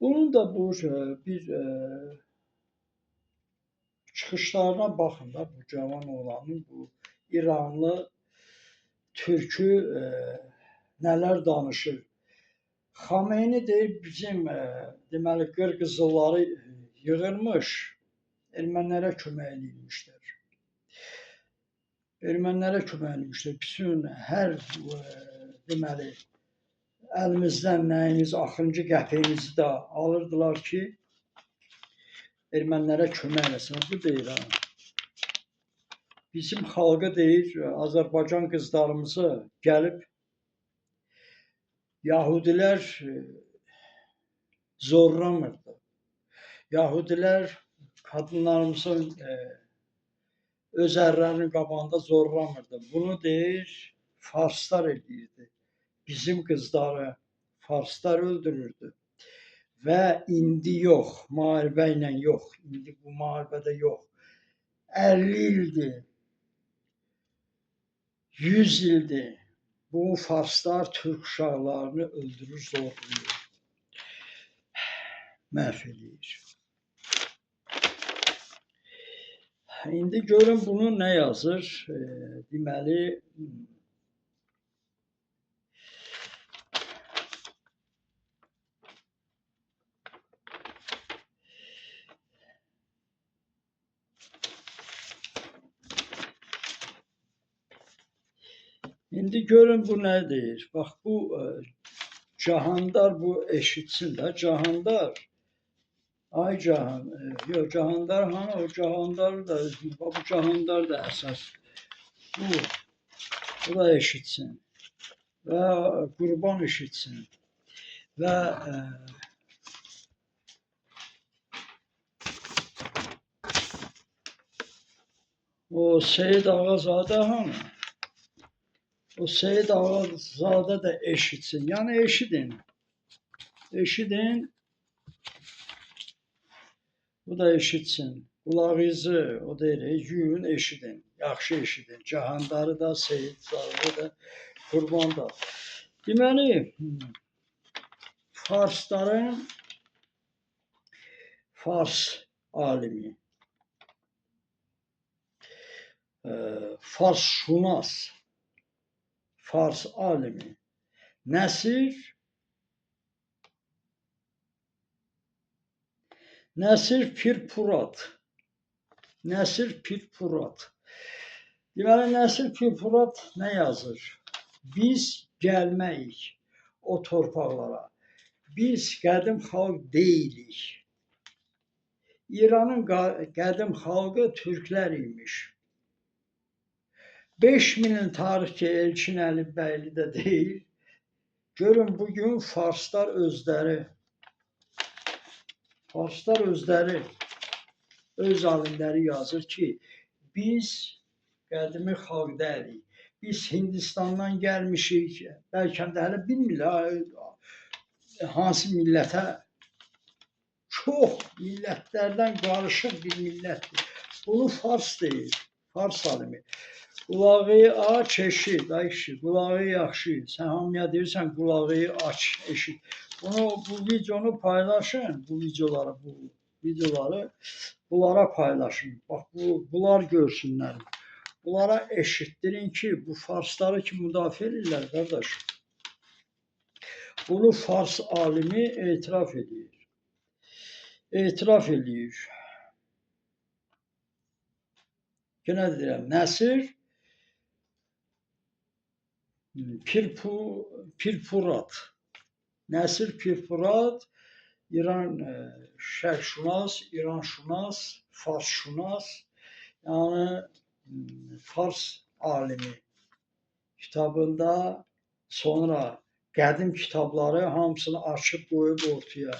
Bunun da bu bir çıxışlarına baxın da bu cavan oğlanın, bu İranlı türkü nələr danışır. Xameyni deyir bizim deməli qırqızılları yığırmış, ermənilərə kömək eləyirmişlər. Ermənilərə kömək eləyirmişlər. Bütün hər deməli əlimizdən nəyimiz, axırıncı qəpiyimizi də alırdılar ki, ermənilərə kömək eləsin. Bu deyir ha. Bizim xalqa deyir, Azərbaycan qızlarımızı gəlib Yahudilər zorlamırdı. Yahudilər qadınlarımızın öz ərlərinin qabağında zorlamırdı. Bunu deyir, farslar eləyirdi. Bizim qızları farslar öldürürdü. Və indi yox, müharibə ilə yox, indi bu müharibədə yox. 50 ildir, 100 ildir bu farslar Türk uşaqlarını öldürür, zorluyor, məhv edir. İndi görün bunu nə yazır? Deməli, İndi görün bu nə deyir? Bax bu Cahandar bu eşitsin də. Cahandar, ay yox Cahandar hanı? O Cahandar da, bu Cahandar da əsas. Bu da eşitsin. Və Qurban eşitsin. Və o Seyid Ağazadə hanı? O Seyid Ağazadə də eşitsin. Yəni eşidin. Eşidin. Bu da eşitsin. Qulağınızı o deyir, yuyun, eşidin. Yaxşı eşidin. Cahandarı da, Seyid Ağazadə da, Qurban da. Deməli, farsların Fars alimi, Farsşunas, Fars alimi Nəsir Pirpurat. Nəsir Pirpurat. Deməli, Nəsir Pirpurat nə yazır? Biz gəlməyik o torpaqlara. Biz qədim xalq deyilik. İranın qədim xalqı türklər imiş. 5000 il tarix ki, Elçin Əlibəyli də deyir. Görün, bugün farslar özləri öz alimləri yazır ki, biz qədimi xalq deyilik. Biz Hindistandan gəlmişik. Bəlkə də hələ bilmirlər hansı millətə. Çox millətlərdən qarışıq bir millətdir. Bunu Fars deyir, Fars alimi. Qulağı aç, eşit, ay kişi, qulağı yaxşı. Sən hamıya deyirsən, qulağı aç, eşit. Bu videonu paylaşın, bu videoları bunlara paylaşın. Bax, bunlar görsünlər. Bunlara eşitdirin ki, bu farsları ki müdafiə edirlər, qardaş. Bunu Fars alimi etiraf edir. Yenə deyirəm, Nəsir Pirpurat. Nəsir Pirpurat, İran şərqşünas, İranşünas, Farsşünas, yəni Fars alimi kitabında sonra qədim kitabları hamısını açıb qoyub ortaya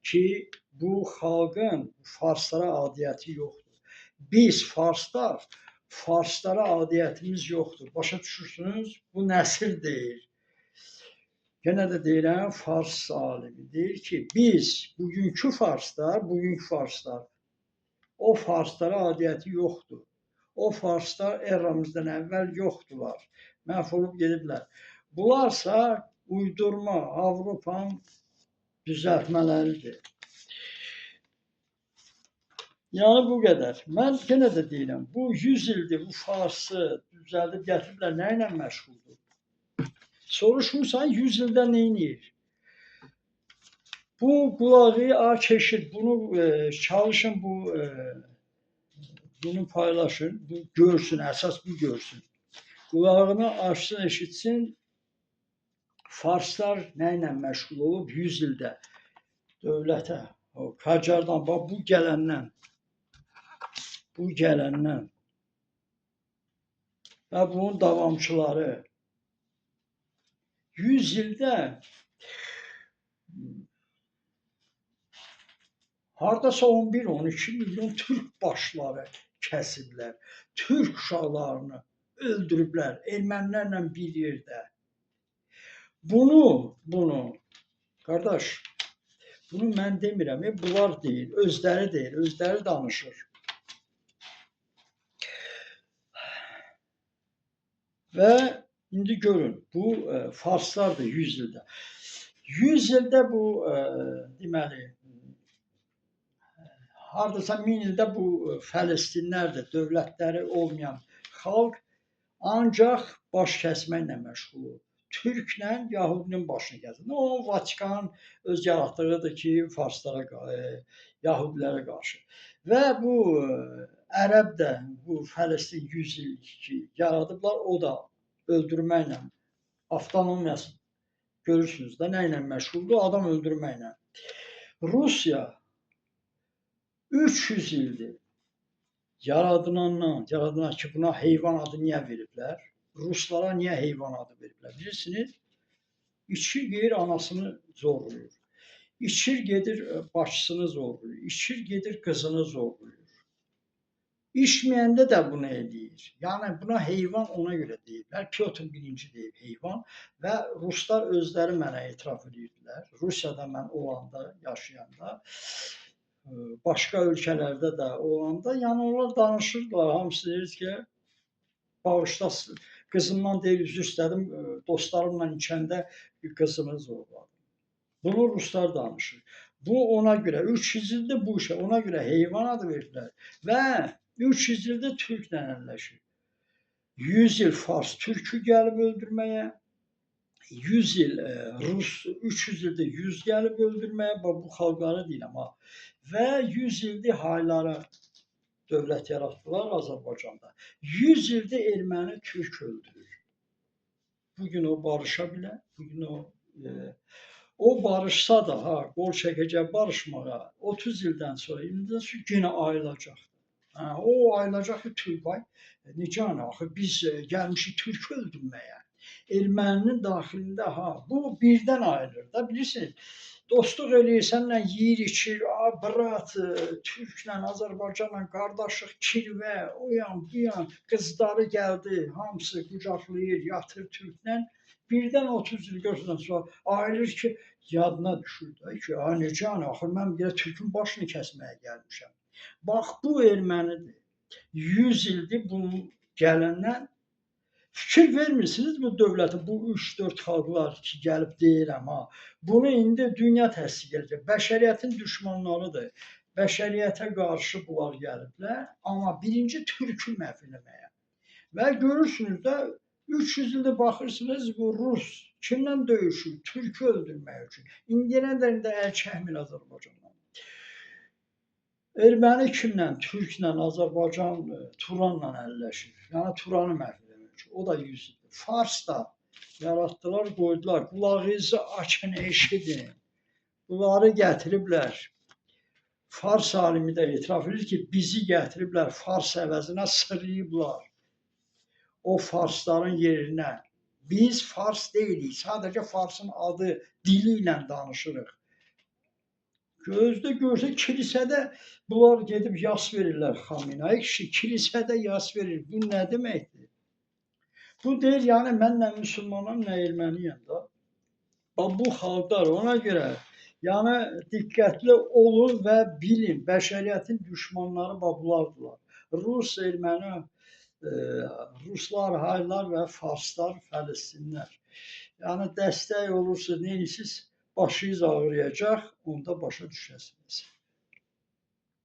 ki, bu xalqın farslara adiyyəti yoxdur. Biz farslar, farslara adiyyətimiz yoxdur. Başa düşürsünüz? Bu Nəsir deyir. Yenə də deyirəm, Fars alimi deyir ki, biz bugünkü farslar, o farslara adiyyəti yoxdur. O farslar eramızdan əvvəl yoxdular. Məhv olub gediblər. Bunlarsa uydurma, Avropanın düzəltmələridir. Yəni bu qədər. Mən yenə də deyirəm, bu 100 ildir bu farsı düzəldib gətiriblər, nə ilə məşğuldur? Soruşmursan 100 ildə nə edir? Bu qulağı keşir, bunu çalışın bunu paylaşın, bu görsün, əsas bu görsün. Qulağını açsın, eşitsin, farslar nə ilə məşğul olub 100 ildə dövlətə, Qacardan, bax bu gələndən və bunun davamçıları 100 ildə hardasa 11-12 milyon Türk başları kəsiblər. Türk uşaqlarını öldürüblər ermənilərlə bir yerdə. Bunu, qardaş, bunu mən demirəm, bunlar deyil, özləri danışır. Və indi görün, bu farslardır 100 ildə. 100 ildə bu, deməli, hardasa 1000 ildə bu Fələstinlərdir, dövlətləri olmayan xalq ancaq baş kəsməklə məşğul olur. Türklə Yahudinin başını kəsir. O, Vatikan öz yaratdığıdır ki, farslara, Yahudilərə qarşı. Və bu ərəb də, bu Fələstin 100 il ki, yaradıblar, o da öldürməklə, avtonomiyası görürsünüz də, nə ilə məşğuldur? Adam öldürməklə. Rusiya 300 ildir yaradılan ki, buna heyvan adı niyə veriblər? Ruslara niyə heyvan adı veriblər? Bilirsiniz, içir gedir anasını zorluyor. İçir gedir başçısını zorluyor. İçir gedir kızını zorluyor. İçməyəndə də bunu eləyir. Yəni buna heyvan ona görə deyiblər. Pyotr birinci deyib heyvan və Ruslar özləri mənə etiraf edirdilər. Rusiyada mən olanda, yaşayanda, başqa ölkələrdə də olanda, yəni onlar danışırdılar, hamısı deyir ki, bağışlasın, qızımdan deyir, üzr istədim, dostlarımla içəndə qızımı zorladım. Bunu Ruslar danışır. Bu ona görə, 300 ildir bu işə, ona görə heyvan adı verdilər və 300 ildir Türklə əlləşir. 100 il Fars Türkü gəlib öldürməyə, 100 il Rus, 300 ildir 100 gəlib öldürməyə, bu xalqları deyirəm ha. Və 100 ildir haylara dövlət yaratdılar Azərbaycanda. 100 ildir erməni Türk öldürür. Bugün o barışa bilər, bugün o barışsa da, qol çəkəcək barışmağa 30 ildən sonra, 20 ildən sonra yenə ayılacaq. O ayılacaq ki, Türk vay, necə axı biz gəlmişik Türk öldürməyə. Erməninin daxilində, bu birdən ayrılır da, bilirsiniz. Dostluq eləyirsən, yeyir, içir, brat, Türklə, Azərbaycanla qardaşlıq, kirvə, o yan, bu yan, qızları gəldi, hamısı qucaqlayır, yatır Türklə. Birdən 30 il görürsən sonra ayrılır ki, yadına düşür da ki, necə, axı mən bir Türkün başını kəsməyə gəlmişəm. Bax, bu ermənidir. 100 ildir bunun gələndən fikir vermirsiniz bu dövləti, bu 3-4 xalqlar ki, gəlib deyirəm, bunu indi dünya təsdiq edəcək. Bəşəriyyətin düşmanlarıdır. Bəşəriyyətə qarşı bunlar gəliblər, amma birinci Türkü məhv eləməyə. Və görürsünüz də, 300 ildə baxırsınız, bu Rus kimlə döyüşür? Türkü öldürmək üçün. İndiyənə də əl çəkmir Azərbaycandan. Erməni kimlə? Türklə, Azərbaycan, Turanla əlləşir. Yəni Turanı məhv. O da 100 ildir. Fars da yaratdılar, qoydular. Qulağınızı açın, eşidin. Bunları gətiriblər. Fars alimi də etiraf edir ki, bizi gətiriblər Fars əvəzinə sırıyıblar. O Farsların yerinə. Biz Fars deyilik, sadəcə Farsın adı, dili ilə danışırıq. Gözdə görsə, kilisədə bunlar gedib yas verirlər Xameneyə. Kişi, kilisədə yas verir. Bu nə deməkdir? Bu deyir, yəni mən nə müsəlmanam, nə erməniyəm da. Bu xalqlar ona görə, yəni diqqətli olun və bilin, bəşəriyyətin düşmanları bunlardılar. Rus, erməni, Ruslar, haylar və Farslar, Fələstinlər. Yəni dəstək olursa, neyisiz, başınız ağrıyacaq, onda başa düşəsiniz.